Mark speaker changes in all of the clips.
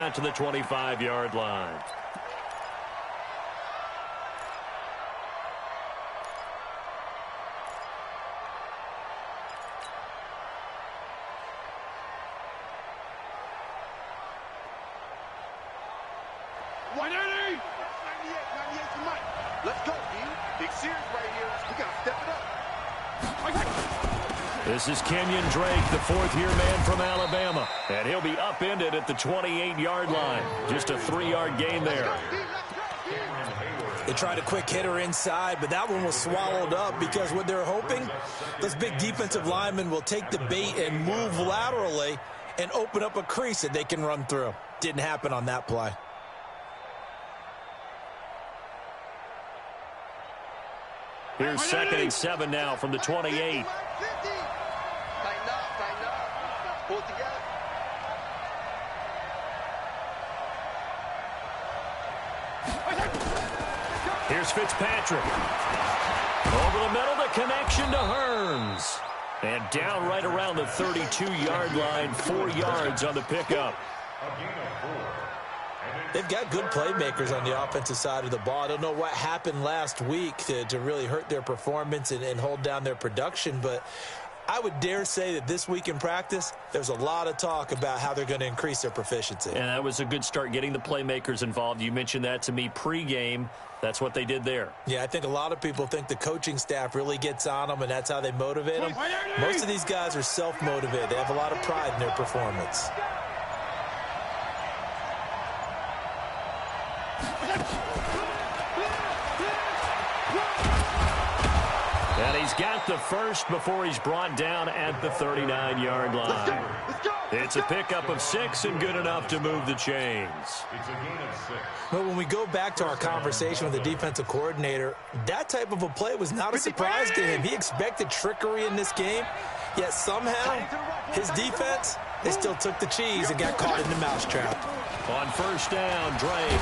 Speaker 1: out to the 25-yard line.
Speaker 2: Let's go, D. Big series right here. We got to step it up.
Speaker 1: This is Kenyon Drake, the fourth-year man from Alabama. And he'll be upended at the 28-yard line. Just a 3-yard gain there.
Speaker 3: They tried a quick hitter inside, but that one was swallowed up because what they're hoping, those big defensive linemen will take the bait and move laterally and open up a crease that they can run through. Didn't happen on that play.
Speaker 1: Here's 2nd and 7 now from the 28.
Speaker 2: Tighten up. Pull it together.
Speaker 1: Here's Fitzpatrick. Over the middle, the connection to Hearns. And down right around the 32-yard line, 4 yards on the pickup.
Speaker 3: They've got good playmakers on the offensive side of the ball. I don't know what happened last week to really hurt their performance and hold down their production, but I would dare say that this week in practice, there's a lot of talk about how they're going to increase their proficiency.
Speaker 1: And that was a good start getting the playmakers involved. You mentioned that to me pregame. That's what they did there.
Speaker 3: Yeah, I think a lot of people think the coaching staff really gets on them, and that's how they motivate them. Most of these guys are self-motivated. They have a lot of pride in their performance.
Speaker 1: And he's got the first before he's brought down at the 39-yard line. It's a pickup of 6 and good enough to move the chains.
Speaker 3: But when we go back to our conversation with the defensive coordinator, that type of a play was not a surprise to him. He expected trickery in this game, yet somehow his defense, they still took the cheese and got caught in the mousetrap.
Speaker 1: On first down, Drake.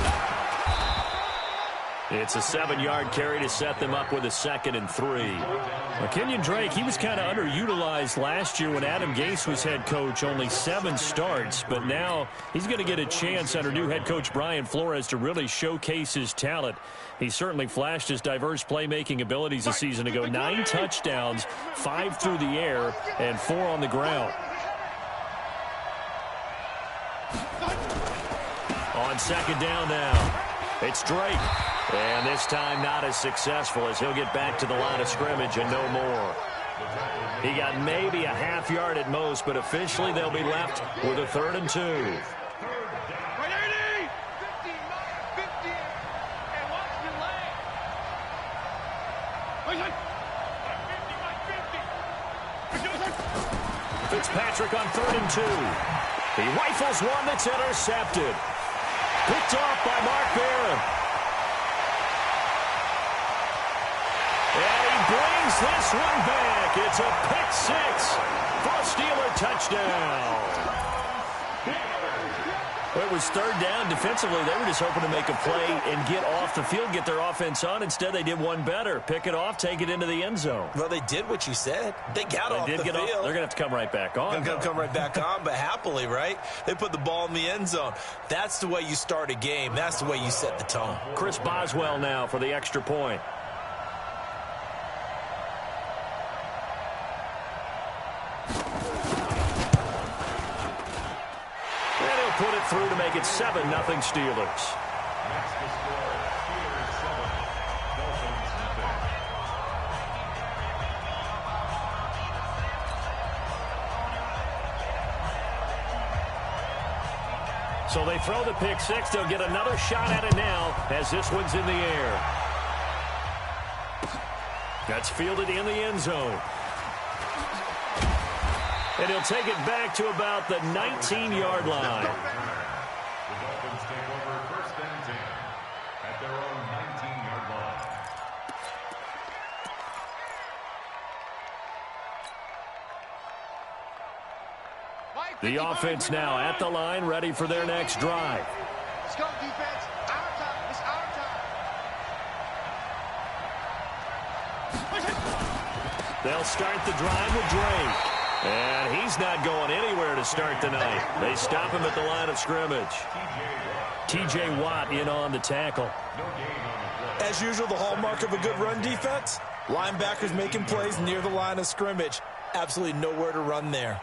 Speaker 1: It's a 7-yard carry to set them up with a 2nd and 3. Well, Kenyon Drake, he was kind of underutilized last year when Adam Gase was head coach, only 7 starts. But now he's going to get a chance under new head coach Brian Flores to really showcase his talent. He certainly flashed his diverse playmaking abilities a season ago. 9 touchdowns, 5 through the air, and 4 on the ground. On 2nd down now, it's Drake. And this time not as successful as he'll get back to the line of scrimmage and no more. He got maybe a half yard at most, but officially they'll be left with a 3rd and 2. Fitzpatrick on 3rd and 2. He rifles one that's intercepted. Picked off by Mark Barron. And he brings this one back. It's a pick 6 for a Steeler touchdown. Well, it was 3rd down. Defensively, they were just hoping to make a play and get off the field, get their offense on. Instead, they did one better. Pick it off, take it into the end zone.
Speaker 3: Well, they did what you said. They got off the field.
Speaker 1: They're going to have to come right back on.
Speaker 3: They're going to come right back on, but happily, right? They put the ball in the end zone. That's the way you start a game. That's the way you set the tone.
Speaker 1: Chris Boswell now for the extra point. Put it through to make it 7-0 Steelers. So they throw the pick 6. They'll get another shot at it now as this one's in the air. That's fielded in the end zone. And he'll take it back to about the 19-yard line.
Speaker 4: The Dolphins take over 1st and 10 at their own 19-yard line.
Speaker 1: The offense now at the line, ready for their next drive.
Speaker 2: Let's go, defense. Our time. It's our time.
Speaker 1: They'll start the drive with Drake. And he's not going anywhere to start the night. They stop him at the line of scrimmage. T.J. Watt in on the tackle.
Speaker 3: As usual, the hallmark of a good run defense, linebackers making plays near the line of scrimmage. Absolutely nowhere to run there.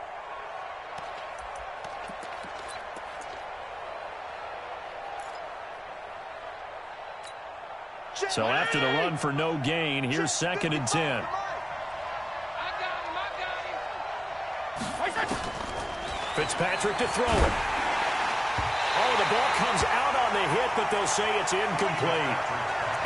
Speaker 1: So after the run for no gain, here's 2nd and 10. Fitzpatrick to throw it. Oh, the ball comes out on the hit, but they'll say it's incomplete.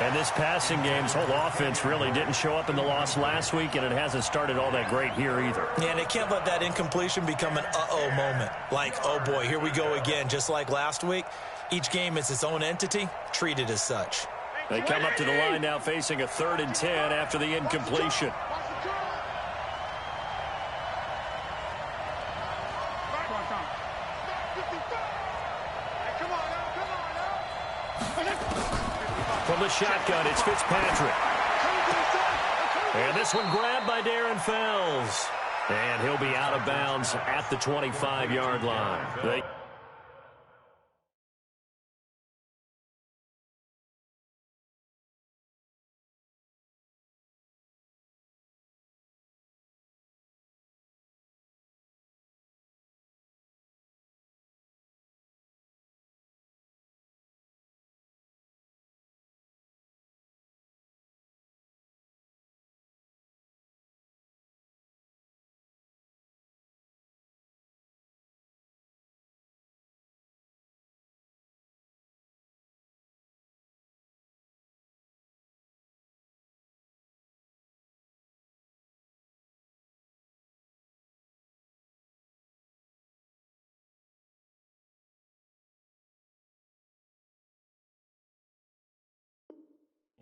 Speaker 1: And this passing game's whole offense really didn't show up in the loss last week, and it hasn't started all that great here either.
Speaker 3: Yeah, and they can't let that incompletion become an uh-oh moment. Like, oh boy, here we go again, just like last week. Each game is its own entity, treated as such.
Speaker 1: They come up to the line now facing a 3rd and 10 after the incompletion. From the shotgun, it's Fitzpatrick. And this one grabbed by Darren Fells. And he'll be out of bounds at the 25-yard line.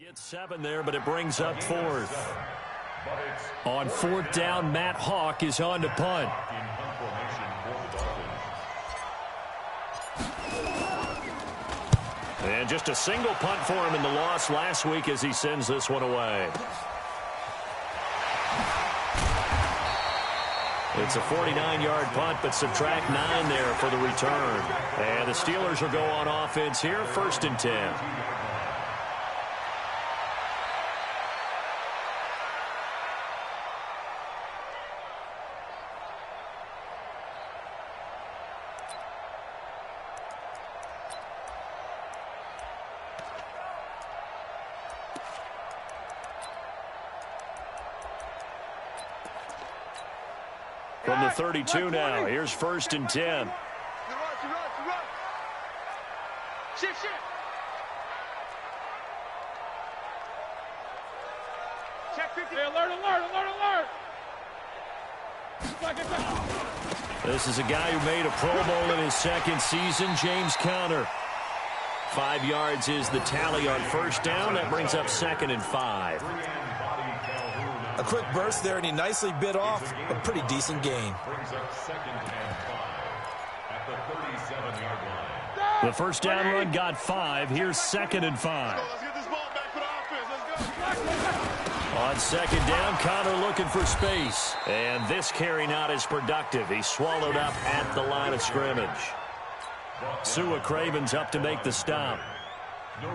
Speaker 1: Gets 7 there, but it brings up 4th. On 4th down, Matt Hawk is on to punt. And just a single punt for him in the loss last week as he sends this one away. It's a 49-yard punt, but subtract 9 there for the return. And the Steelers will go on offense here, 1st and 10. From the 32 now, here's 1st and 10.
Speaker 2: Shift. Check 50. Hey, alert.
Speaker 1: This is a guy who made a Pro Bowl in his 2nd season, James Conner. 5 yards is the tally on 1st down. That brings up 2nd and 5.
Speaker 3: A quick burst there, and he nicely bit off a pretty decent gain.
Speaker 4: Brings up 2nd and 5 at the 37-yard line.
Speaker 1: The 1st down run got 5. Here's 2nd and 5.
Speaker 2: Let's get this ball back for the offense. Let's go.
Speaker 1: On 2nd down, Conner looking for space. And this carry not as productive. He's swallowed up at the line of scrimmage. Sua Craven's up to make the stop.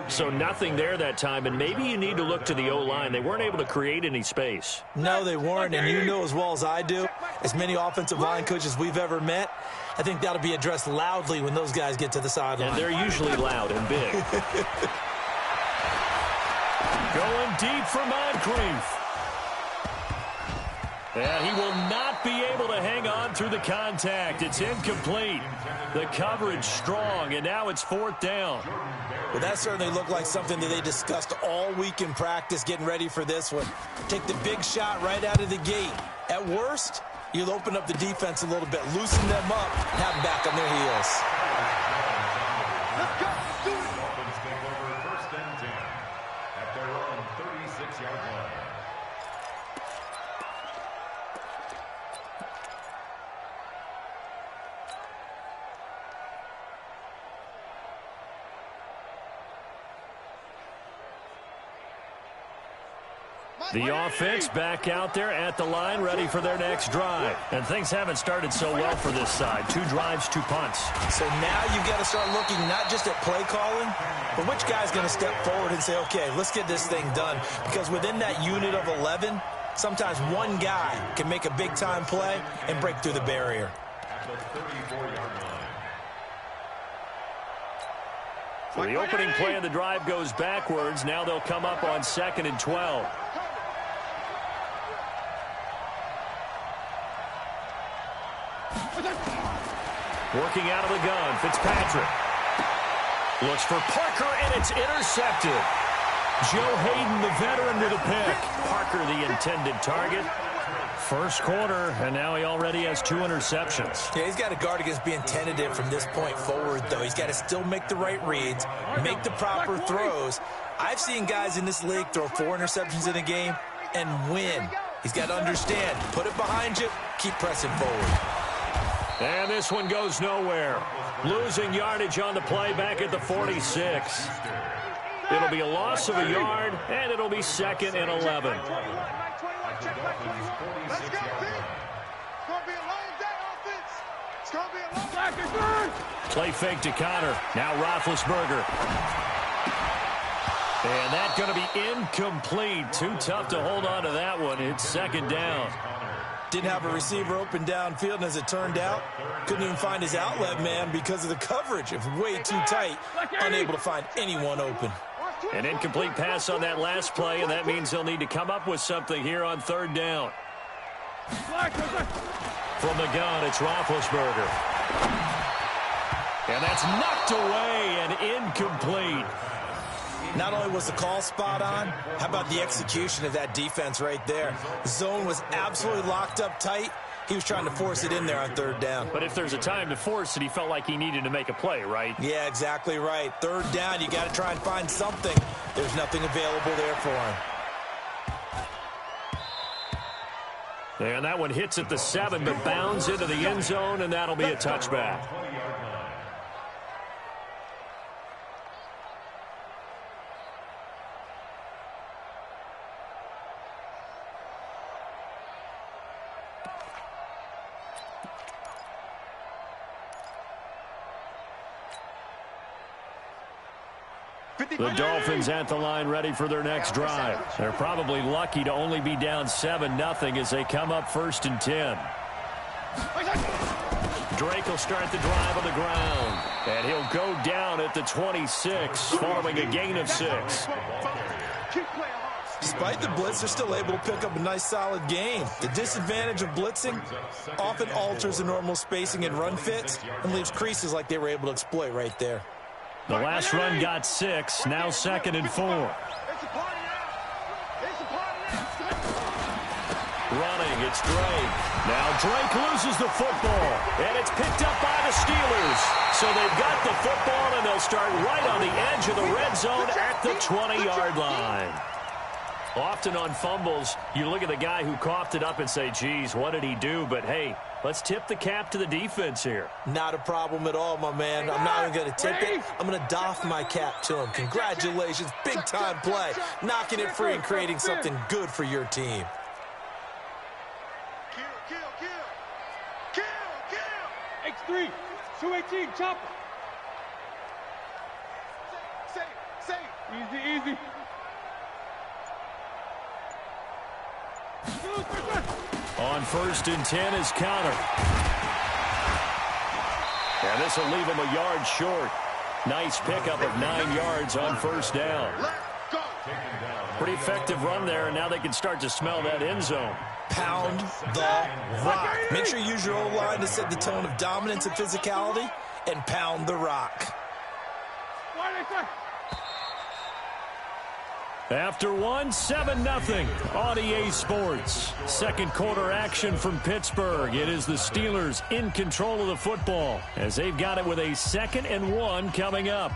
Speaker 1: So nothing there that time, and maybe you need to look to the O-line. They weren't able to create any space.
Speaker 3: No, they weren't, and you know as well as I do, as many offensive line coaches we've ever met, I think that'll be addressed loudly when those guys get to the sideline.
Speaker 1: And they're usually loud and big. Going deep for Moncrief. And he will not be able to hang on through the contact. It's incomplete. The coverage strong, and now it's 4th down.
Speaker 3: Well, that certainly looked like something that they discussed all week in practice, getting ready for this one. Take the big shot right out of the gate. At worst, you'll open up the defense a little bit, loosen them up, and have them back on their heels.
Speaker 2: Let's go. Do it.
Speaker 4: Dolphins take over 1st and 10 at their own 36-yard line.
Speaker 1: The offense back out there at the line, ready for their next drive. And things haven't started so well for this side. 2 drives, 2 punts.
Speaker 3: So now you've got to start looking not just at play calling, but which guy's going to step forward and say, okay, let's get this thing done. Because within that unit of 11, sometimes one guy can make a big-time play and break through the barrier.
Speaker 1: So the opening play of the drive goes backwards. Now they'll come up on 2nd and 12. Working out of the gun, Fitzpatrick. Looks for Parker, and it's intercepted. Joe Hayden, the veteran, with a pick. Parker, the intended target. First quarter, and now he already has 2 interceptions.
Speaker 3: Yeah, he's got to guard against being tentative from this point forward, though. He's got to still make the right reads, make the proper throws. I've seen guys in this league throw 4 interceptions in a game and win. He's got to understand, put it behind you, keep pressing forward.
Speaker 1: And this one goes nowhere. Losing yardage on the play back at the 46. It'll be a loss of a yard, and it'll be 2nd and 11.
Speaker 2: Let's go, Pete. It's going to be a long day, offense. It's going to be a long day.
Speaker 1: Play fake to Connor. Now Roethlisberger. And that's going to be incomplete. Too tough to hold on to that one. It's 2nd down.
Speaker 3: Didn't have a receiver open downfield, and as it turned out, couldn't even find his outlet man because of the coverage. It was way too tight, unable to find anyone open.
Speaker 1: An incomplete pass on that last play, and that means they'll need to come up with something here on 3rd down. From the gun, it's Roethlisberger. And that's knocked away and incomplete.
Speaker 3: Not only was the call spot on, how about the execution of that defense right there? The zone was absolutely locked up tight. He was trying to force it in there on 3rd down.
Speaker 1: But if there's a time to force it, he felt like he needed to make a play, right?
Speaker 3: Yeah, exactly right. 3rd down, you got to try and find something. There's nothing available there for him.
Speaker 1: And that one hits at the 7, but bounds into the end zone, and that'll be a touchback. The Dolphins at the line ready for their next drive. They're probably lucky to only be down 7-0 as they come up 1st and 10. Drake will start the drive on the ground. And he'll go down at the 26 following a gain of 6.
Speaker 3: Despite the blitz, they're still able to pick up a nice solid game. The disadvantage of blitzing often alters the normal spacing and run fits and leaves creases like they were able to exploit right there.
Speaker 1: The last run got 6, now 2nd and 4. Running, it's Drake. Now Drake loses the football, and it's picked up by the Steelers. So they've got the football, and they'll start right on the edge of the red zone at the 20-yard line. Often on fumbles, you look at the guy who coughed it up and say, geez, what did he do? But, hey, let's tip the cap to the defense here.
Speaker 3: Not a problem at all, my man. I'm not even going to tip it. I'm going to doff my cap to him. Congratulations. Big-time play. Knocking it free and creating something good for your team.
Speaker 2: X3, 218, chopper. Safe. Easy.
Speaker 1: On 1st and 10 is Connor. And this will leave him a yard short. Nice pickup of 9 yards on 1st down. Pretty effective run there, and now they can start to smell that end zone.
Speaker 3: Pound the rock. Make sure you use your O-line to set the tone of dominance and physicality, and pound the rock.
Speaker 1: After 7-0 on EA Sports. 2nd quarter action from Pittsburgh. It is the Steelers in control of the football as they've got it with a 2nd and 1 coming up.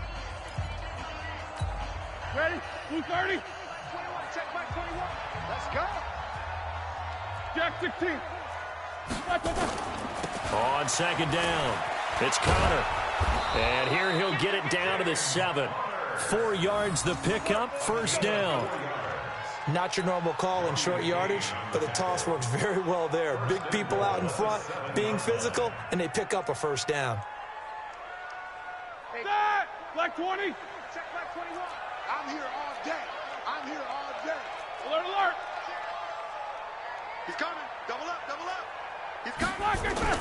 Speaker 2: Ready? 230. 21, check back 21. Let's go. Jack 16.
Speaker 1: On 2nd down, it's Connor. And here he'll get it down to the 7. 4 yards the pickup, 1st down.
Speaker 3: Not your normal call in short yardage, but the toss works very well there. Big people out in front, being physical, and they pick up a first down.
Speaker 2: Set! Black 20.
Speaker 5: Check black 21. I'm here all day. I'm here all day.
Speaker 2: Alert, alert.
Speaker 5: He's coming. Double up, double up. He's coming.
Speaker 2: Black, get there.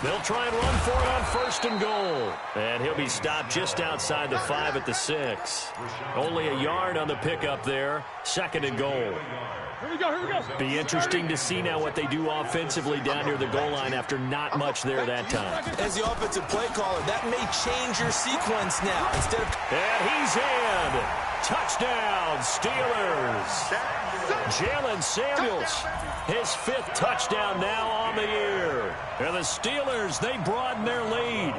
Speaker 1: They'll try and run for it on 1st and goal. And he'll be stopped just outside the 5 at the 6. Only a yard on the pickup there. 2nd and goal.
Speaker 2: Here we go, here we go.
Speaker 1: Be interesting to see now what they do offensively down near the goal line after not much there that time.
Speaker 3: As the offensive play caller, that may change your sequence now. Instead of...
Speaker 1: And he's in. Touchdown, Steelers. Jalen Samuels, his 5th touchdown now on the year. And the Steelers, they broaden their lead.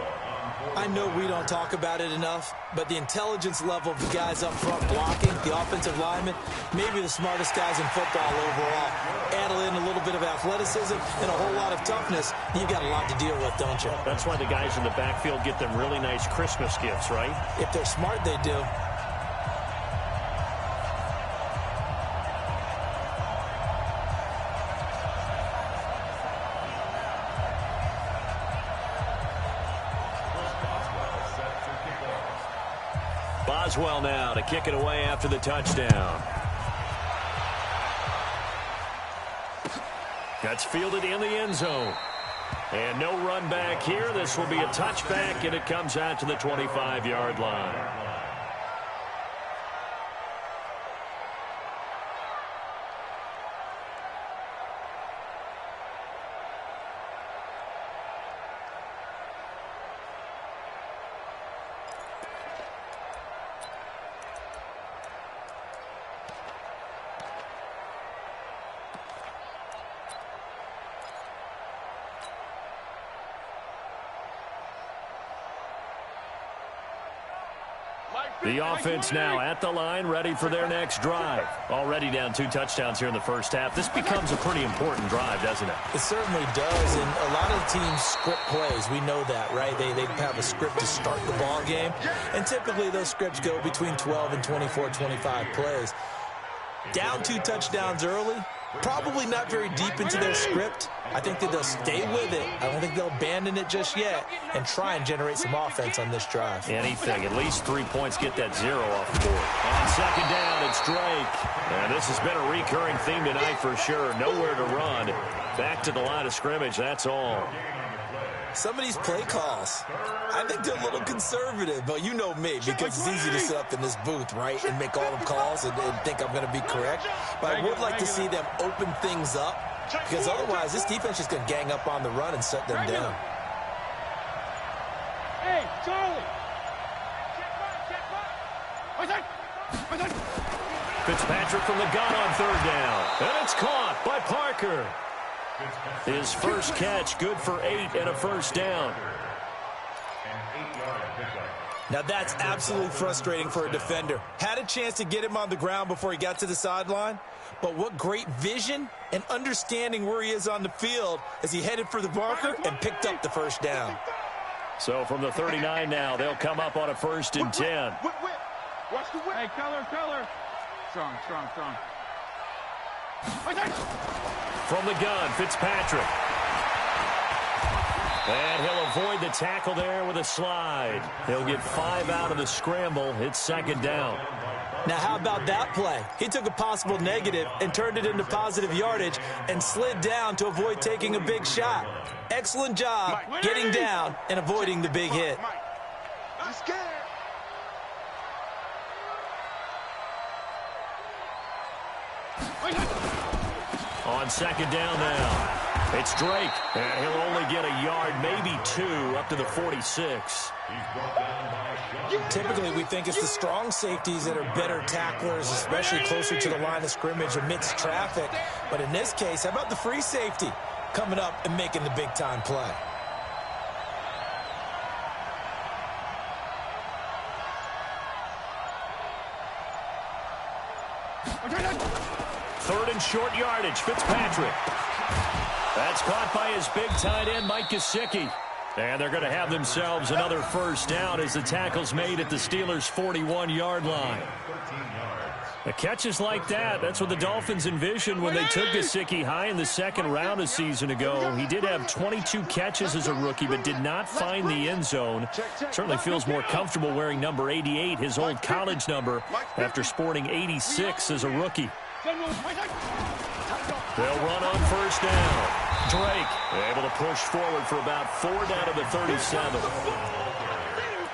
Speaker 3: I know we don't talk about it enough, but the intelligence level of the guys up front blocking, the offensive linemen, maybe the smartest guys in football overall. Add in a little bit of athleticism and a whole lot of toughness, you've got a lot to deal with, don't you?
Speaker 1: That's why the guys in the backfield get them really nice Christmas gifts, right?
Speaker 3: If they're smart, they do.
Speaker 1: Boswell now to kick it away after the touchdown. That's fielded in the end zone. And no run back here. This will be a touchback, and it comes out to the 25-yard line. The offense now at the line, ready for their next drive. Already down 2 touchdowns here in the first half. This becomes a pretty important drive, doesn't it?
Speaker 3: It certainly does, and a lot of teams script plays. We know that, right? They have a script to start the ball game, and typically those scripts go between 12 and 24, 25 plays. Down 2 touchdowns early, probably not very deep into their script. I think that they'll stay with it. I don't think they'll abandon it just yet and try and generate some offense on this drive.
Speaker 1: Anything. At least 3 points, get that 0 off the board. On 2nd down, it's Drake. And this has been a recurring theme tonight for sure. Nowhere to run. Back to the line of scrimmage, that's all.
Speaker 3: Some of these play calls, I think they're a little conservative, but you know me, because it's easy to sit up in this booth, right, and make all the calls and think I'm going to be correct. But I would like to see them open things up, because otherwise this defense is going to gang up on the run and shut them down.
Speaker 2: Hey, Charlie.
Speaker 1: Fitzpatrick from the gun on 3rd down. And it's caught by Parker. His first catch, good for 8 and a first down.
Speaker 3: Now that's absolutely frustrating for a defender. Had a chance to get him on the ground before he got to the sideline, but what great vision and understanding where he is on the field as he headed for the marker and picked up the first down.
Speaker 1: So from the 39 now, they'll come up on a 1st and 10.
Speaker 2: Watch the whip. Hey, color. Strong.
Speaker 1: From the gun, Fitzpatrick. And he'll avoid the tackle there with a slide. He'll get 5 out of the scramble. It's 2nd down.
Speaker 3: Now, how about that play? He took a possible negative and turned it into positive yardage and slid down to avoid taking a big shot. Excellent job getting down and avoiding the big hit.
Speaker 5: I'm scared.
Speaker 1: On 2nd down now. It's Drake, and he'll only get a yard, maybe 2, up to the 46.
Speaker 3: Typically, we think it's the strong safeties that are better tacklers, especially closer to the line of scrimmage amidst traffic. But in this case, how about the free safety coming up and making the big-time play?
Speaker 1: Third and short yardage, Fitzpatrick. That's caught by his big tight end, Mike Gesicki. And they're going to have themselves another first down as the tackle's made at the Steelers' 41-yard line. The catches like that, that's what the Dolphins envisioned when they took Gesicki high in the second round a season ago. He did have 22 catches as a rookie, but did not find the end zone. Certainly feels more comfortable wearing number 88, his old college number, after sporting 86 as a rookie. They'll run on first down. Drake able to push forward for about 4 down to the 37.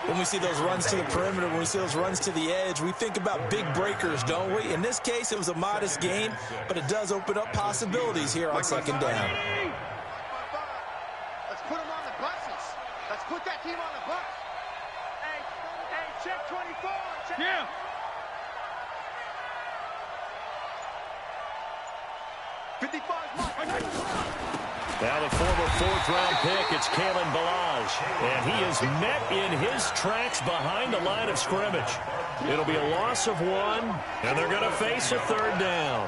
Speaker 3: When we see those runs to the perimeter, when we see those runs to the edge, we think about big breakers, don't we? In this case, it was a modest gain, but it does open up possibilities here on second down.
Speaker 5: Let's put them on the buses. Let's put that team on the bus. Hey, check 24. Check.
Speaker 2: Yeah.
Speaker 1: Now the former fourth-round pick, it's Kalen Ballage. And he is met in his tracks behind the line of scrimmage. It'll be a loss of 1, and they're going to face a third down.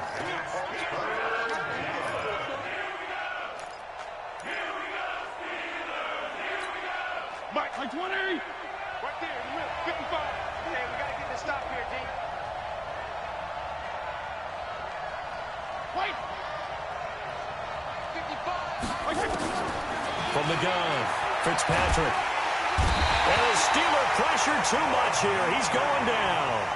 Speaker 2: Mike 20.
Speaker 5: Right there, 55. Hey, we got to get this stop here, D.
Speaker 2: White.
Speaker 5: 55.
Speaker 1: From the gun, Fitzpatrick. And the Steeler pressure too much here. He's going down.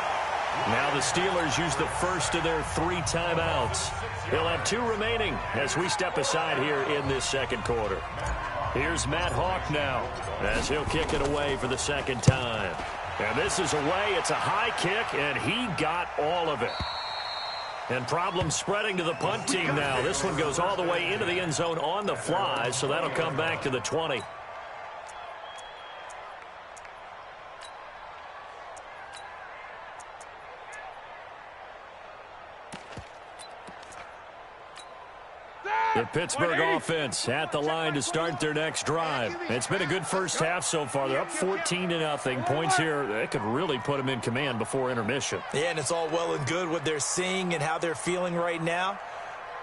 Speaker 1: Now the Steelers use the first of their 3 timeouts. They'll have 2 remaining as we step aside here in this second quarter. Here's Matt Hawk now as he'll kick it away for the second time. And this is away. It's a high kick, and he got all of it. And problems spreading to the punt team now. This one goes all the way into the end zone on the fly, so that'll come back to the 20. The Pittsburgh offense at the line to start their next drive. It's been a good first half so far. They're up 14-0. Points here, that could really put them in command before intermission.
Speaker 3: Yeah, and it's all well and good what they're seeing and how they're feeling right now.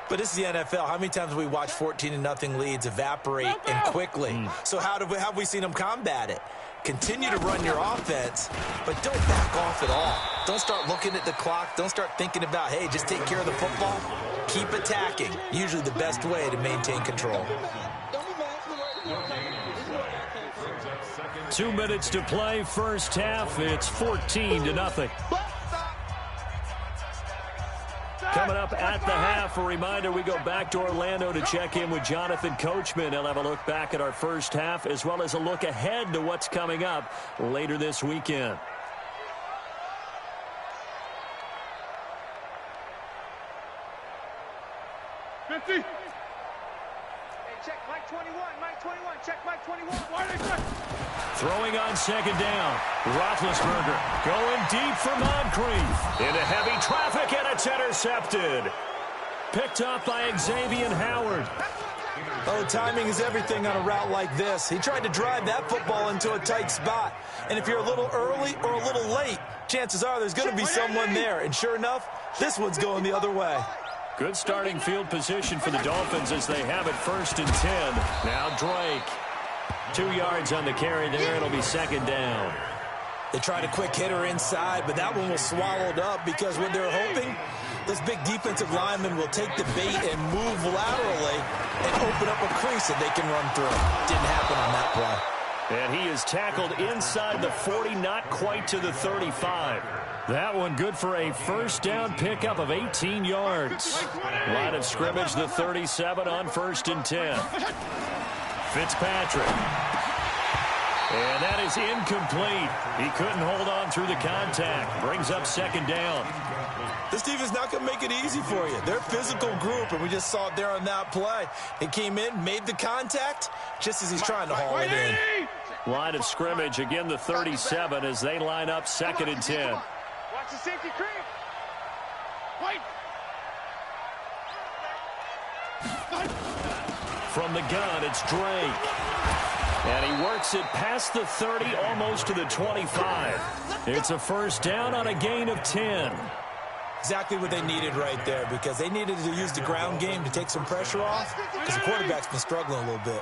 Speaker 3: But this is the NFL. How many times have we watched 14-0 leads evaporate and quickly? So how have we seen them combat it? Continue to run your offense, but don't back off at all. Don't start looking at the clock. Don't start thinking about, hey, just take care of the football. Keep attacking. Usually the best way to maintain control.
Speaker 1: 2 minutes to play, first half. It's 14-0. Coming up at the half, a reminder, we go back to Orlando to check in with Jonathan Coachman. He'll have a look back at our first half as well as a look ahead to what's coming up later this weekend.
Speaker 2: Hey,
Speaker 5: check Mike 21. Mike 21. Check Mike 21.
Speaker 2: why they check?
Speaker 1: Throwing on second down, Roethlisberger going deep for Moncrief. Into heavy traffic, and it's intercepted. Picked up by Xavier Howard.
Speaker 3: Oh, timing is everything on a route like this. He tried to drive that football into a tight spot. And if you're a little early or a little late, chances are there's going to be someone there. And sure enough, this one's going the other way.
Speaker 1: Good starting field position for the Dolphins as they have it 1st and 10. Now Drake. 2 yards on the carry there. It'll be second down.
Speaker 3: They tried a quick hitter inside, but that one was swallowed up because what they're hoping, this big defensive lineman will take the bait and move laterally and open up a crease that they can run through. Didn't happen on that play.
Speaker 1: And he is tackled inside the 40, not quite to the 35. That one good for a first down pickup of 18 yards. Line of scrimmage, the 37 on 1st and 10. Fitzpatrick. And that is incomplete. He couldn't hold on through the contact. Brings up second down.
Speaker 3: This defense is not going to make it easy for you. They're a physical group, and we just saw it there on that play. He came in, made the contact, just as he's trying to haul it in.
Speaker 1: Line of scrimmage, again the 37 as they line up 2nd and 10.
Speaker 5: Watch the safety creep.
Speaker 2: White.
Speaker 1: From the gun, it's Drake. And he works it past the 30, almost to the 25. It's a first down on a gain of 10.
Speaker 3: Exactly what they needed right there, because they needed to use the ground game to take some pressure off, because the quarterback's been struggling a little bit.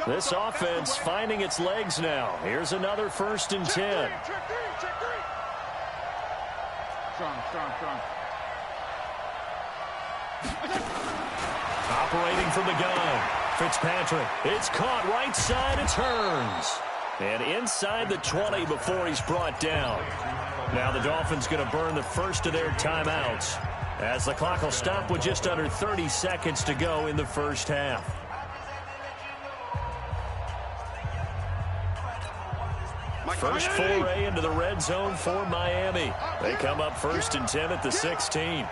Speaker 1: This offense finding its legs now. Here's another 1st and 10.
Speaker 2: Check three. Strong.
Speaker 1: Operating from the gun. Fitzpatrick. It's caught right side. It turns. And inside the 20 before he's brought down. Now the Dolphins going to burn the first of their timeouts as the clock will stop with just under 30 seconds to go in the first half. First foray into the red zone for Miami. They come up 1st and 10 at the 16.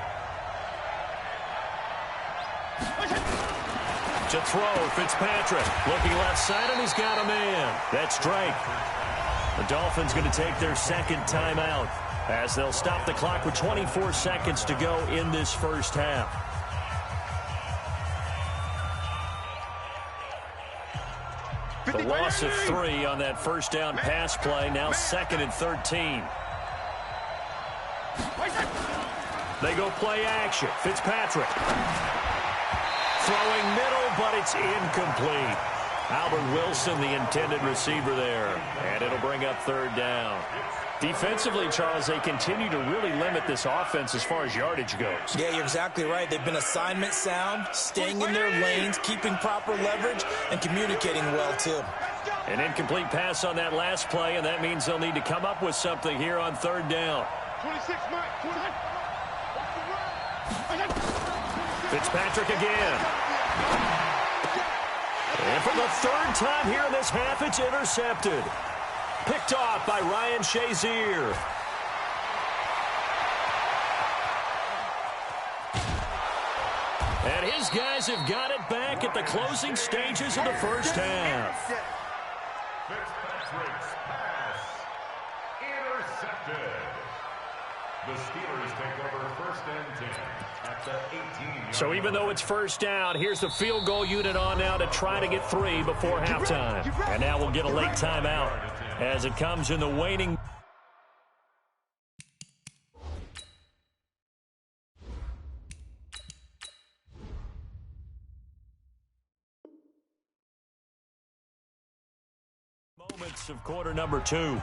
Speaker 1: To throw, Fitzpatrick. Looking left side, and he's got a man. That's Drake. The Dolphins going to take their 2nd timeout as they'll stop the clock with 24 seconds to go in this first half. The loss of 3 on that first down pass play. Now 2nd and 13. They go play action. Fitzpatrick. Throwing middle, but it's incomplete. Albert Wilson, the intended receiver there. And it'll bring up 3rd down. Defensively, Charles, they continue to really limit this offense as far as yardage goes.
Speaker 3: Yeah, you're exactly right. They've been assignment sound, staying in their lanes, keeping proper leverage, and communicating well, too.
Speaker 1: An incomplete pass on that last play, and that means they'll need to come up with something here on 3rd down.
Speaker 2: 26, Mike. 26.
Speaker 1: Fitzpatrick again. And for the 3rd time here in this half, it's intercepted. Picked off by Ryan Shazier. And his guys have got it back at the closing stages of the first half.
Speaker 4: Fitzpatrick's pass intercepted. The Steelers take over 1st and 10 at the 18.
Speaker 1: So even though it's 1st down, here's the field goal unit on now to try to get 3 before halftime. And now we'll get a late timeout as it comes in the waning. Moments of quarter number 2.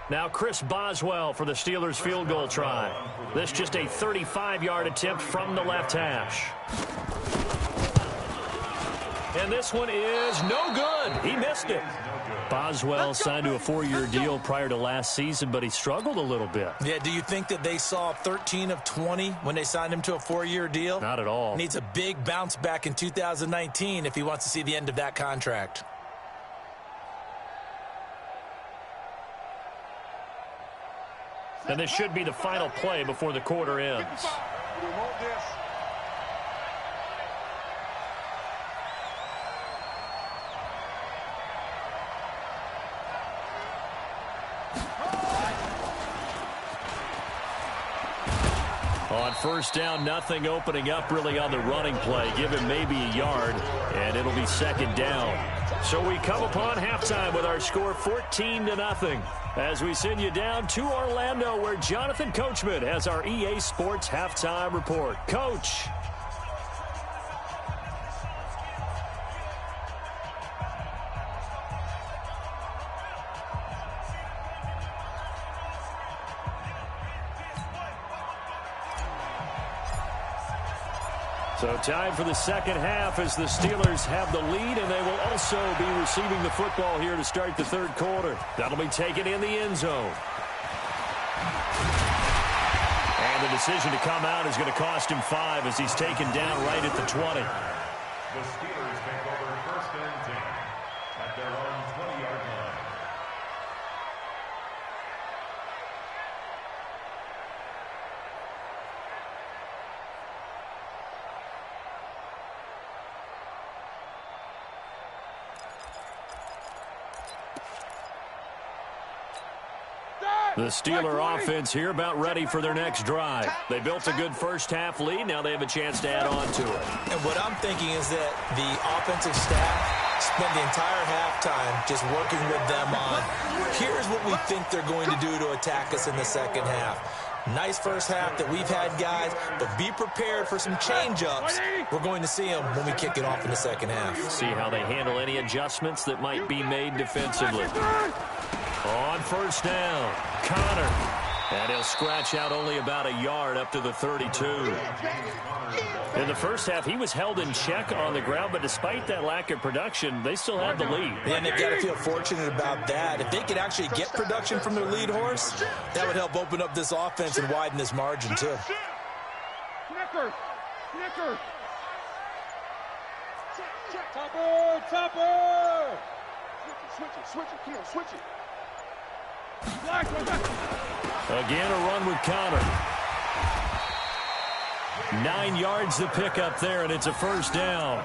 Speaker 1: Now Chris Boswell for the Steelers field goal try. This just a 35-yard attempt from the left hash. And this one is no good. He missed it. Boswell signed to a 4-year deal prior to last season, but he struggled a little bit.
Speaker 3: Yeah, do you think that they saw 13 of 20 when they signed him to a 4-year deal?
Speaker 1: Not at all.
Speaker 3: Needs a big bounce back in 2019 if he wants to see the end of that contract.
Speaker 1: And this should be the final play before the quarter ends. On 1st down, nothing opening up really on the running play. Give him maybe a yard, and it'll be 2nd down. So we come upon halftime with our score 14-0 as we send you down to Orlando where Jonathan Coachman has our EA Sports halftime report. Coach. So time for the 2nd half as the Steelers have the lead, and they will also be receiving the football here to start the 3rd quarter. That'll be taken in the end zone. And the decision to come out is going to cost him 5 as he's taken down right at the 20.
Speaker 4: The Steelers take over 1st and 10 at their own 20-yard line.
Speaker 1: The Steeler offense here about ready for their next drive. They built a good first-half lead. Now they have a chance to add on to it.
Speaker 3: And what I'm thinking is that the offensive staff spent the entire halftime just working with them on, here's what we think they're going to do to attack us in the second half. Nice first half that we've had, guys, but be prepared for some change-ups. We're going to see them when we kick it off in the second half.
Speaker 1: See how they handle any adjustments that might be made defensively. On first down, Connor. And he'll scratch out only about a yard up to the 32. In the first half, he was held in check on the ground, but despite that lack of production, they still had the lead.
Speaker 3: And they've got to feel fortunate about that. If they could actually get production from their lead horse, that would help open up this offense and widen this margin, too.
Speaker 2: Snicker! Snicker! Topper! Topper! Switch it, switch it, come on, switch it.
Speaker 1: Again, a run with Connor. 9 yards to pick up there, and it's a first down.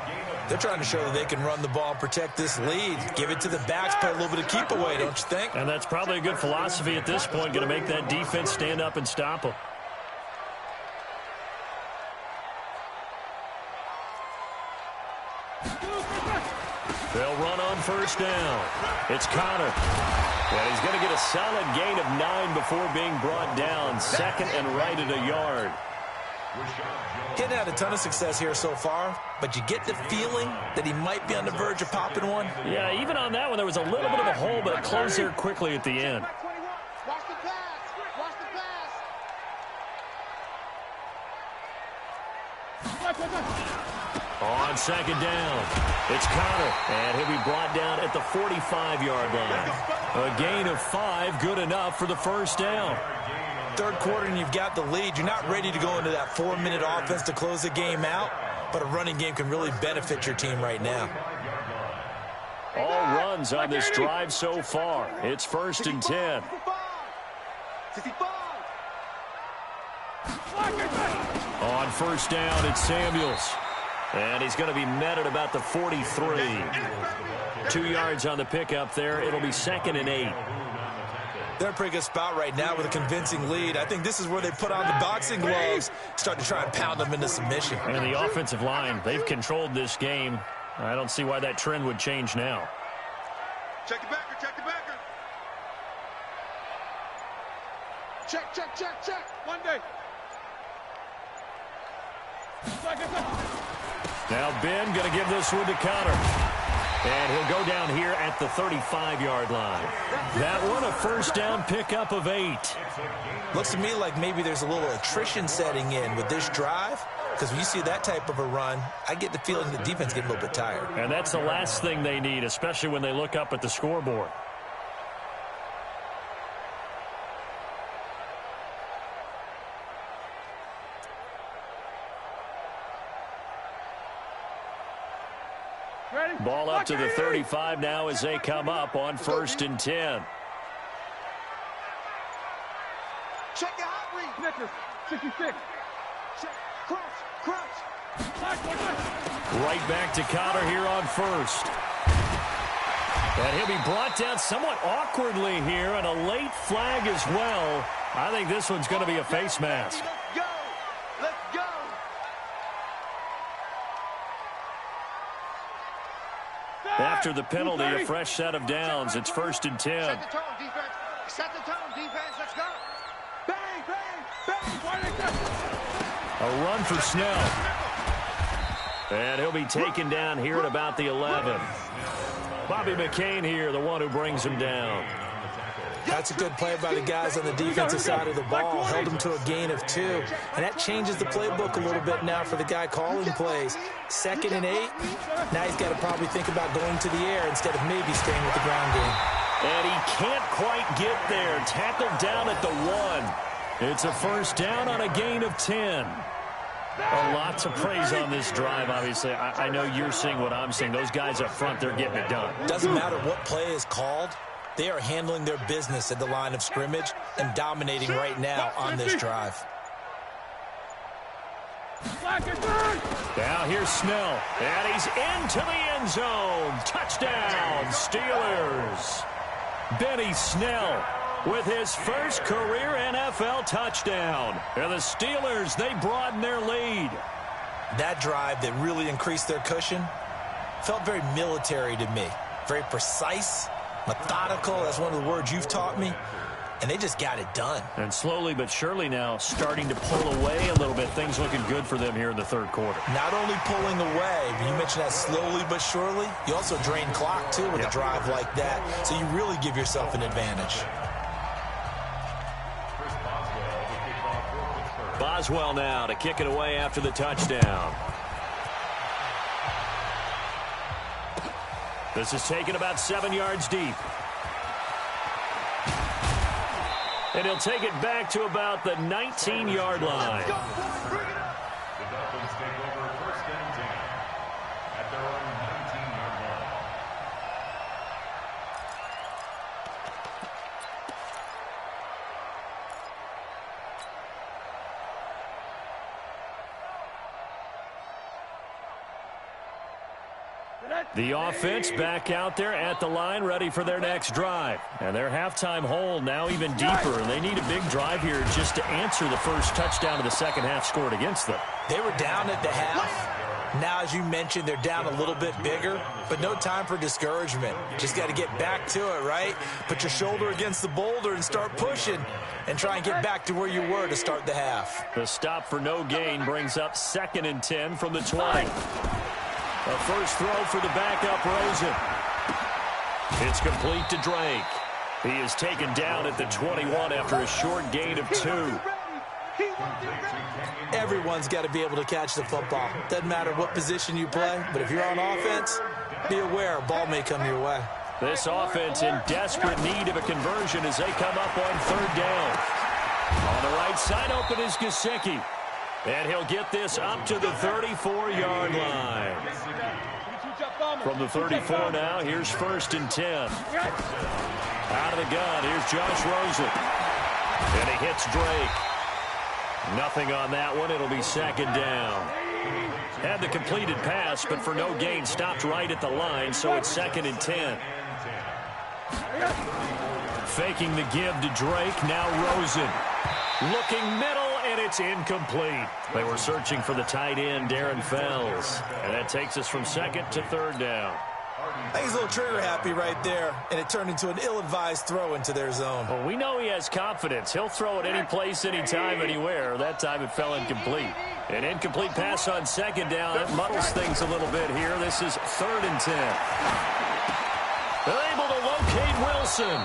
Speaker 3: They're trying to show that they can run the ball and protect this lead. Give it to the backs, play a little bit of keep away, don't you think?
Speaker 1: And that's probably a good philosophy at this point, going to make that defense stand up and stop them. They'll run on first down. It's Connor. And he's going to get a solid gain of 9 before being brought down. Second and right at a yard.
Speaker 3: Getting had a ton of success here so far, but you get the feeling that he might be on the verge of popping one.
Speaker 1: Yeah, even on that one, there was a little bit of a hole, but it closed there quickly at the end.
Speaker 5: Watch the pass. Watch the pass.
Speaker 1: On second down, it's Connor, and he'll be brought down at the 45-yard line. A gain of 5, good enough for the first down.
Speaker 3: Third quarter and you've got the lead. You're not ready to go into that 4-minute offense to close the game out, but a running game can really benefit your team right now.
Speaker 1: All runs on this drive so far. It's first and 10. On first down, it's Samuels. And he's going to be met at about the 43. 2 yards on the pickup there. It'll be second and 8.
Speaker 3: They're in a pretty good spot right now with a convincing lead. I think this is where they put on the boxing gloves, start to try and pound them into submission.
Speaker 1: And the offensive line, they've controlled this game. I don't see why that trend would change now.
Speaker 5: Check the backer, check the backer. Check, check, check, check.
Speaker 2: Monday.
Speaker 1: Now Ben going to give this one to Connor. And he'll go down here at the 35-yard line. That one, a first down pickup of 8.
Speaker 3: Looks to me like maybe there's a little attrition setting in with this drive, because when you see that type of a run, I get the feeling the defense getting a little bit tired.
Speaker 1: And that's the last thing they need, especially when they look up at the scoreboard. Ball up to the 35 now as they come up on first and 10.
Speaker 5: Check your hot read.
Speaker 2: Snickers, 66.
Speaker 5: Check. Crunch.
Speaker 1: Right back to Connor here on first. And he'll be brought down somewhat awkwardly here, and a late flag as well. I think this one's going to be a face mask.
Speaker 5: Let's go. Let's go.
Speaker 1: After the penalty, a fresh set of downs. It's first and 10.
Speaker 5: Set the tone, defense. Set the tone, defense. Let's go. Bang, bang, bang.
Speaker 1: A run for Snell. And he'll be taken down here at about the 11. Bobby McCain here, the one who brings him down.
Speaker 3: That's a good play by the guys on the defensive side of the ball. Held him to a gain of 2. And that changes the playbook a little bit now for the guy calling plays. Second and 8. Now he's got to probably think about going to the air instead of maybe staying with the ground game.
Speaker 1: And he can't quite get there. Tackled down at the 1. It's a first down on a gain of 10. Lots of praise on this drive, obviously. I know you're seeing what I'm seeing. Those guys up front, they're getting it done.
Speaker 3: Doesn't matter what play is called. They are handling their business at the line of scrimmage and dominating right now on this drive.
Speaker 1: Now here's Snell, and he's into the end zone. Touchdown, Steelers. Benny Snell with his first career NFL touchdown. And the Steelers, they broaden their lead.
Speaker 3: That drive that really increased their cushion felt very military to me. Very precise, methodical. That's one of the words you've taught me. And they just got it done.
Speaker 1: And slowly but surely now starting to pull away a little bit. Things looking good for them here in the third quarter.
Speaker 3: Not only pulling away, but you mentioned that slowly but surely. You also drain clock, too, with a drive like that. So you really give yourself an advantage.
Speaker 1: Boswell now to kick it away after the touchdown. This is taken about 7 yards deep. And he'll take it back to about the 19-yard line.
Speaker 4: The Dolphins take over first and 10 at their own 19-yard line.
Speaker 1: The offense back out there at the line, ready for their next drive. And their halftime hole now even deeper. And they need a big drive here just to answer the first touchdown of the second half scored against them.
Speaker 3: They were down at the half. Now, as you mentioned, they're down a little bit bigger, but no time for discouragement. Just got to get back to it, right? Put your shoulder against the boulder and start pushing and try and get back to where you were to start the half.
Speaker 1: The stop for no gain brings up 2nd and 10 from the 20. A first throw for the backup, Rosen. It's complete to Drake. He is taken down at the 21 after a short gain of 2.
Speaker 3: Everyone's got to be able to catch the football. Doesn't matter what position you play, but if you're on offense, be aware a ball may come your way.
Speaker 1: This offense in desperate need of a conversion as they come up on 3rd down. On the right side open is Gesicki. And he'll get this up to the 34-yard line. From the 34 now, here's 1st and 10. Out of the gun, here's Josh Rosen. And he hits Drake. Nothing on that one. It'll be 2nd down. Had the completed pass, but for no gain, stopped right at the line, so it's 2nd and 10. Faking the give to Drake, now Rosen. Looking middle, and it's incomplete. They were searching for the tight end, Darren Fells. And that takes us from 2nd to 3rd down.
Speaker 3: I think he's a little trigger happy right there, and it turned into an ill-advised throw into their zone.
Speaker 1: Well, we know he has confidence. He'll throw it any place, anytime, anywhere. That time it fell incomplete. An incomplete pass on 2nd down. That muddles things a little bit here. This is 3rd and 10. They're able to locate Wilson.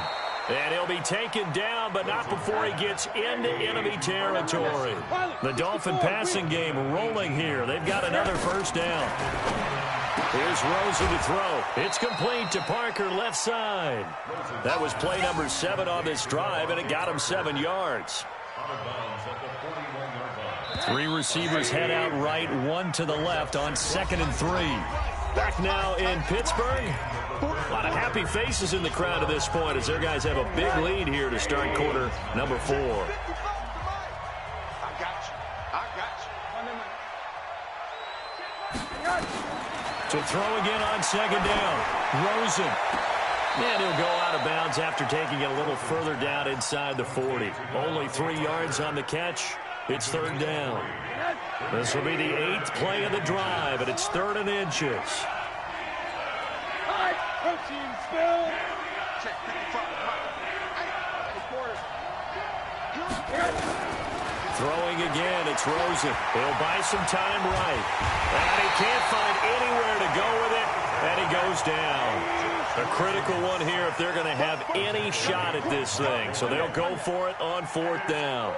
Speaker 1: And he'll be taken down, but not before he gets into enemy territory. The Dolphin passing game rolling here. They've got another first down. Here's Rosen to throw. It's complete to Parker, left side. That was play number 7 on this drive, and it got him 7 yards. 3 receivers head out right, 1 to the left on 2nd and 3. Back now in Pittsburgh. A lot of happy faces in the crowd at this point as their guys have a big lead here to start quarter number 4.
Speaker 5: I got you.
Speaker 1: To throw again on 2nd down. Rosen. And he'll go out of bounds after taking it a little further down inside the 40. Only 3 yards on the catch. It's 3rd down. This will be the 8th play of the drive, and it's 3rd and inches.
Speaker 2: Coaching spill.
Speaker 5: Check 55.
Speaker 1: Throwing again, it's Rosen. He'll buy some time right. And he can't find anywhere to go with it, and he goes down. A critical one here if they're going to have any shot at this thing. So they'll go for it on 4th down.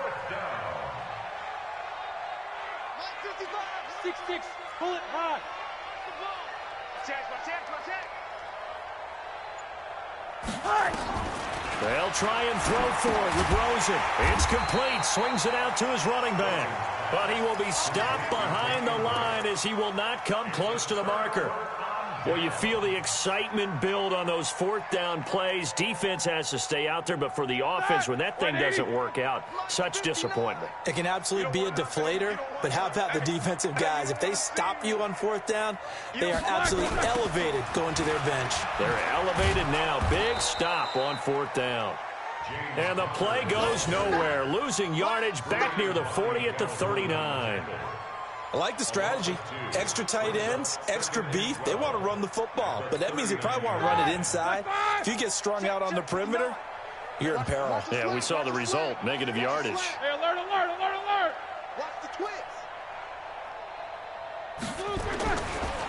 Speaker 2: 6-6, pull it high.
Speaker 1: They'll try and throw for it with Rosen. It's complete. Swings it out to his running back. But he will be stopped behind the line as he will not come close to the marker. Well, you feel the excitement build on those 4th down plays. Defense has to stay out there, but for the offense, when that thing doesn't work out, such disappointment.
Speaker 3: It can absolutely be a deflator, but how about the defensive guys? If they stop you on 4th down, they are absolutely elevated going to their bench.
Speaker 1: They're elevated now. Big stop on 4th down. And the play goes nowhere, losing yardage back near the 40 at the 39.
Speaker 3: I like the strategy. Extra tight ends, extra beef. They want to run the football, but that means they probably want to run it inside. If you get strung out on the perimeter, you're in peril.
Speaker 1: Yeah, we saw the result, negative yardage.
Speaker 2: Hey, alert, alert, alert, alert!
Speaker 5: Watch the twist.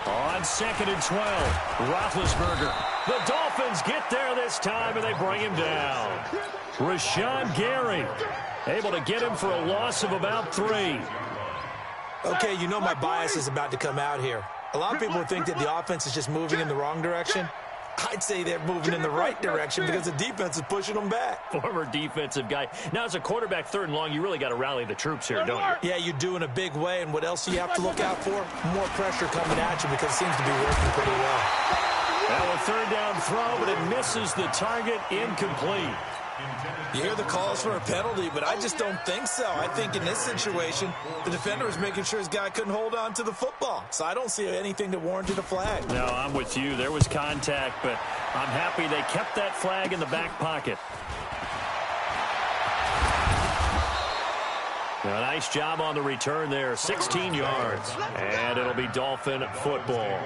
Speaker 1: On 2nd and 12, Roethlisberger. The Dolphins get there this time, and they bring him down. Rashawn Gary able to get him for a loss of about 3.
Speaker 3: Okay, you know my bias is about to come out here. A lot of people think that the offense is just moving in the wrong direction. I'd say they're moving in the right direction because the defense is pushing them back.
Speaker 1: Former defensive guy. Now, as a quarterback, 3rd and long, you really got to rally the troops here, don't you?
Speaker 3: Yeah, you do in a big way, and what else do you have to look out for? More pressure coming at you because it seems to be working pretty well.
Speaker 1: Now a 3rd down throw, but it misses the target, incomplete.
Speaker 3: You hear the calls for a penalty, but I just don't think so. I think in this situation, the defender was making sure his guy couldn't hold on to the football. So I don't see anything that warranted a flag.
Speaker 1: No, I'm with you. There was contact, but I'm happy they kept that flag in the back pocket. A nice job on the return there, 16 yards. And it'll be Dolphin football.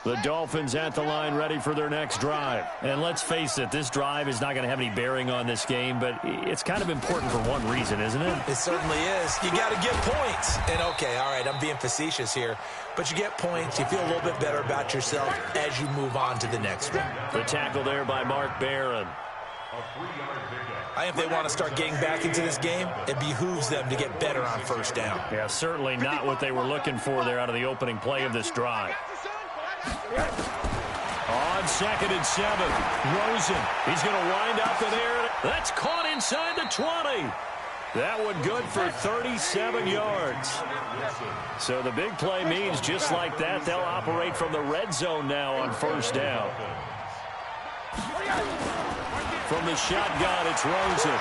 Speaker 1: The Dolphins at the line ready for their next drive. And let's face it, this drive is not going to have any bearing on this game, but it's kind of important for one reason, isn't it?
Speaker 3: It certainly is. You got to get points. And, okay, all right, I'm being facetious here, but you get points. You feel a little bit better about yourself as you move on to the next one.
Speaker 1: The tackle there by Mark Barron.
Speaker 3: I think if they want to start getting back into this game, it behooves them to get better on 1st down.
Speaker 1: Yeah, certainly not what they were looking for there out of the opening play of this drive. On 2nd and 7, Rosen. He's going to wind up in there. That's caught inside the 20. That one good for 37 yards. So the big play means just like that, they'll operate from the red zone now on 1st down. From the shotgun, it's Rosen.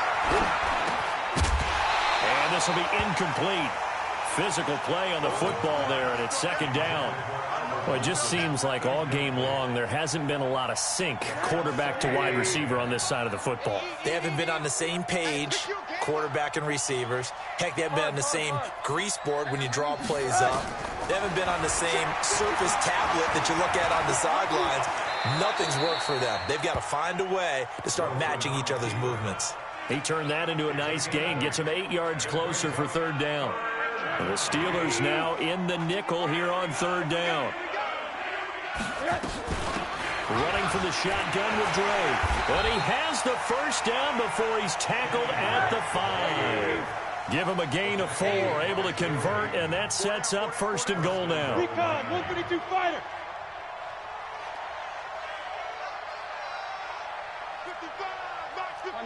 Speaker 1: And this will be incomplete. Physical play on the football there, and it's 2nd down. Well, it just seems like all game long there hasn't been a lot of sync quarterback to wide receiver on this side of the football.
Speaker 3: They haven't been on the same page, quarterback and receivers. Heck, they haven't been on the same grease board when you draw plays up. They haven't been on the same surface tablet that you look at on the sidelines. Nothing's worked for them. They've got to find a way to start matching each other's movements.
Speaker 1: He turned that into a nice gain, gets him 8 yards closer for 3rd down. And the Steelers now in the nickel here on 3rd down. Running for the shotgun with Dre. But he has the 1st down before he's tackled at the 5. Give him a gain of 4, able to convert, and that sets up 1st and goal now.
Speaker 2: Recon, 152 fighter.
Speaker 5: 55, box 50.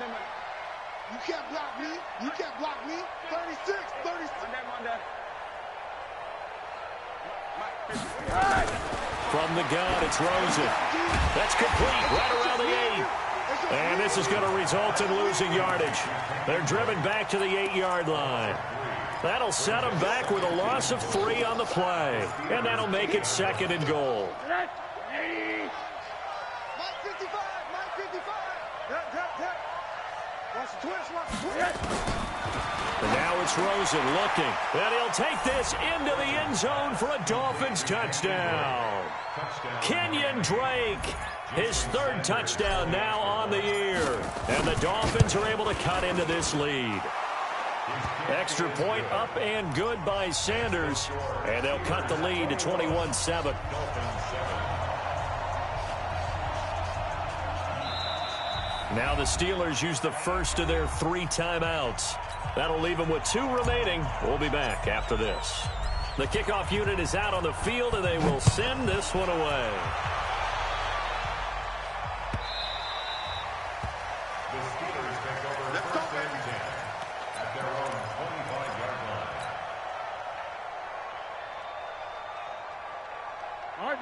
Speaker 5: You can't block me. You can't block me. 36, 36.
Speaker 1: From the gun, it's Rosen. That's complete right around the 8. And this is going to result in losing yardage. They're driven back to the 8-yard line. That'll set them back with a loss of 3 on the play. And that'll make it 2nd and goal.
Speaker 5: Mike 55, Mike 55. Watch the twist, watch the twist.
Speaker 1: And now it's Rosen looking. And he'll take this into the end zone for a Dolphins touchdown. Kenyon Drake, his 3rd touchdown now on the year. And the Dolphins are able to cut into this lead. Extra point up and good by Sanders. And they'll cut the lead to 21-7. Now the Steelers use the first of their 3 timeouts. That'll leave them with 2 remaining. We'll be back after this. The kickoff unit is out on the field, and they will send this one away.
Speaker 4: The Steelers take over 1st and 10 at their own 25-yard line.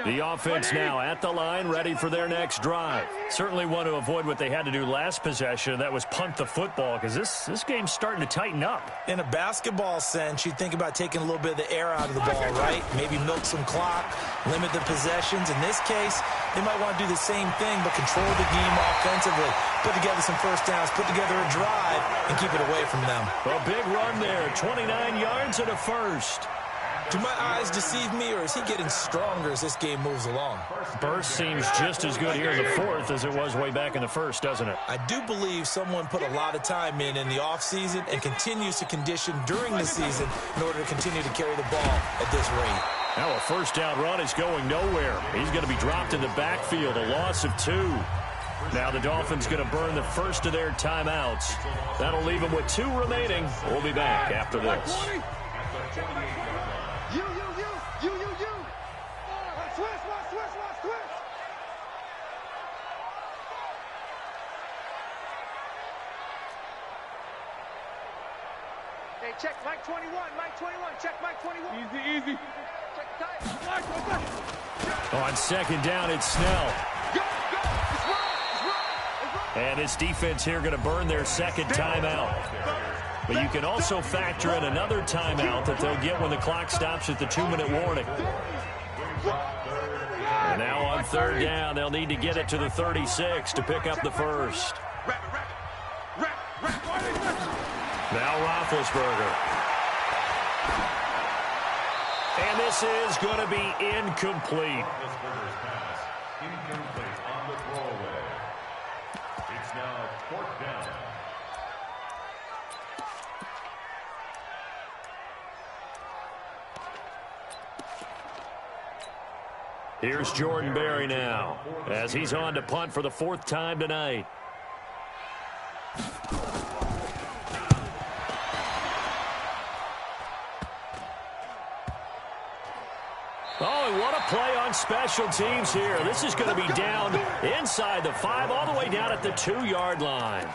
Speaker 1: The offense now at the line, ready for their next drive. Certainly want to avoid what they had to do last possession. That was punt the football, because this game's starting to tighten up.
Speaker 3: In a basketball sense, you think about taking a little bit of the air out of the ball, right? Maybe milk some clock, limit the possessions. In this case, they might want to do the same thing, but control the game offensively. Put together some first downs, put together a drive, and keep it away from them.
Speaker 1: A big run there, 29 yards and a first.
Speaker 3: Do my eyes deceive me, or is he getting stronger as this game moves along?
Speaker 1: Burst seems just as good here in the fourth as it was way back in the first, doesn't it?
Speaker 3: I do believe someone put a lot of time in the offseason and continues to condition during the season in order to continue to carry the ball at this rate.
Speaker 1: Now a first down run is going nowhere. He's going to be dropped in the backfield, a loss of 2. Now the Dolphins going to burn the first of their timeouts. That'll leave them with 2 remaining. We'll be back after this.
Speaker 5: You. Twist. Hey, check Mike 21. Check Mike 21.
Speaker 2: Easy.
Speaker 5: Check tight.
Speaker 1: On second down, it's Snell.
Speaker 5: Go. It's wrong.
Speaker 1: And this defense here going to burn their second timeout. But you can also factor in another timeout that they'll get when the clock stops at the 2-minute warning. And now on third down, they'll need to get it to the 36 to pick up the first. Now Roethlisberger. And this is going to be incomplete.
Speaker 4: Roethlisberger's pass incomplete on the throwaway. It's now 4th down.
Speaker 1: Here's Jordan Berry now, as he's on to punt for the 4th time tonight. Oh, what a play on special teams here. This is going to be down inside the 5, all the way down at the 2-yard line.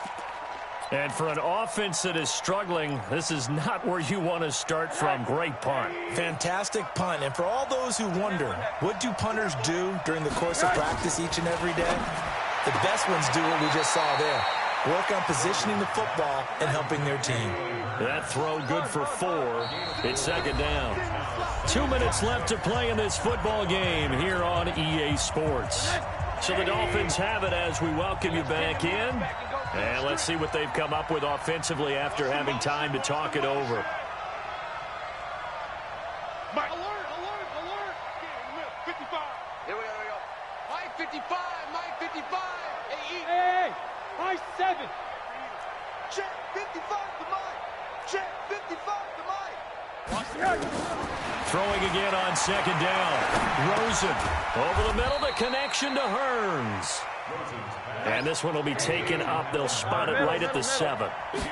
Speaker 1: And for an offense that is struggling, this is not where you want to start from. Great punt.
Speaker 3: Fantastic punt. And for all those who wonder, what do punters do during the course of practice each and every day? The best ones do what we just saw there. Work on positioning the football and helping their team.
Speaker 1: That throw good for 4. It's second down. 2 minutes left to play in this football game here on EA Sports. So the Dolphins have it as we welcome you back in. And let's see what they've come up with offensively after having time to talk it over.
Speaker 2: Mike, alert. 55.
Speaker 5: Here we go. Mike 55.
Speaker 2: Hey, Mike 7.
Speaker 5: Check 55 to Mike. Check 55 to Mike.
Speaker 1: Throwing again on second down. Rosen over the middle, the connection to Hearns. And this one will be taken up. They'll spot it right at the 7.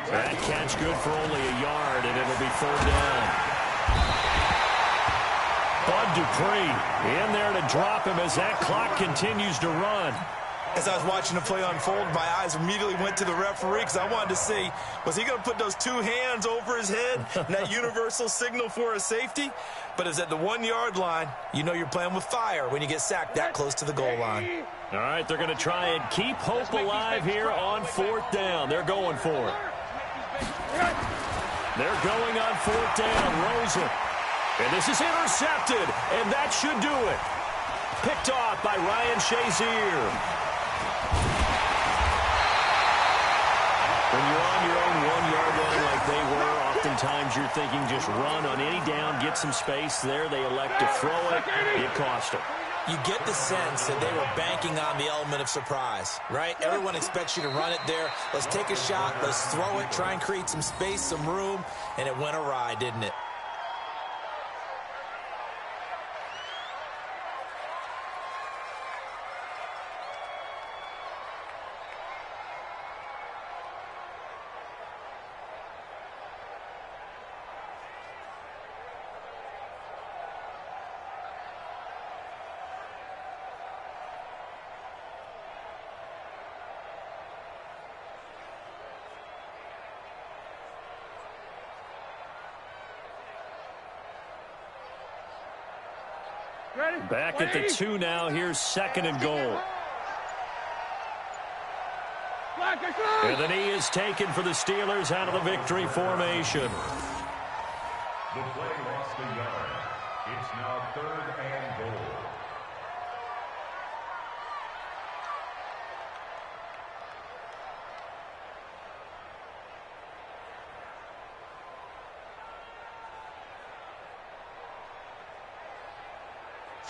Speaker 1: That catch good for only a yard, and it'll be 3rd down. Bud Dupree in there to drop him as that clock continues to run.
Speaker 3: As I was watching the play unfold, my eyes immediately went to the referee because I wanted to see, was he going to put those 2 hands over his head and that universal signal for a safety? But it's at the 1-yard line. You know you're playing with fire when you get sacked that close to the goal line.
Speaker 1: All right, they're going to try and keep hope alive here on 4th down. They're going for it. They're going on 4th down. Rosen. And this is intercepted, and that should do it. Picked off by Ryan Shazier. When you're on your own 1-yard line like they were, oftentimes you're thinking just run on any down, get some space there. They elect to throw it. It cost them.
Speaker 3: You get the sense that they were banking on the element of surprise, right? Everyone expects you to run it there. Let's take a shot. Let's throw it, try and create some space, some room, and it went awry, didn't it?
Speaker 2: Ready?
Speaker 1: Back at the 2 now. Here's 2nd and goal. And the knee is taken for the Steelers out of the victory formation.
Speaker 4: The play lost a yard. It's now 3rd and goal.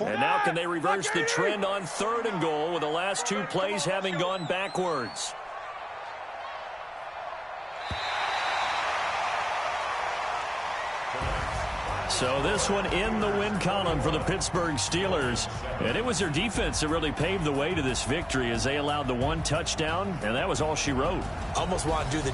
Speaker 1: And now can they reverse the trend on 3rd and goal with the last 2 plays having gone backwards? So this one in the win column for the Pittsburgh Steelers. And it was their defense that really paved the way to this victory as they allowed the 1 touchdown, and that was all she wrote.
Speaker 3: Almost want to do the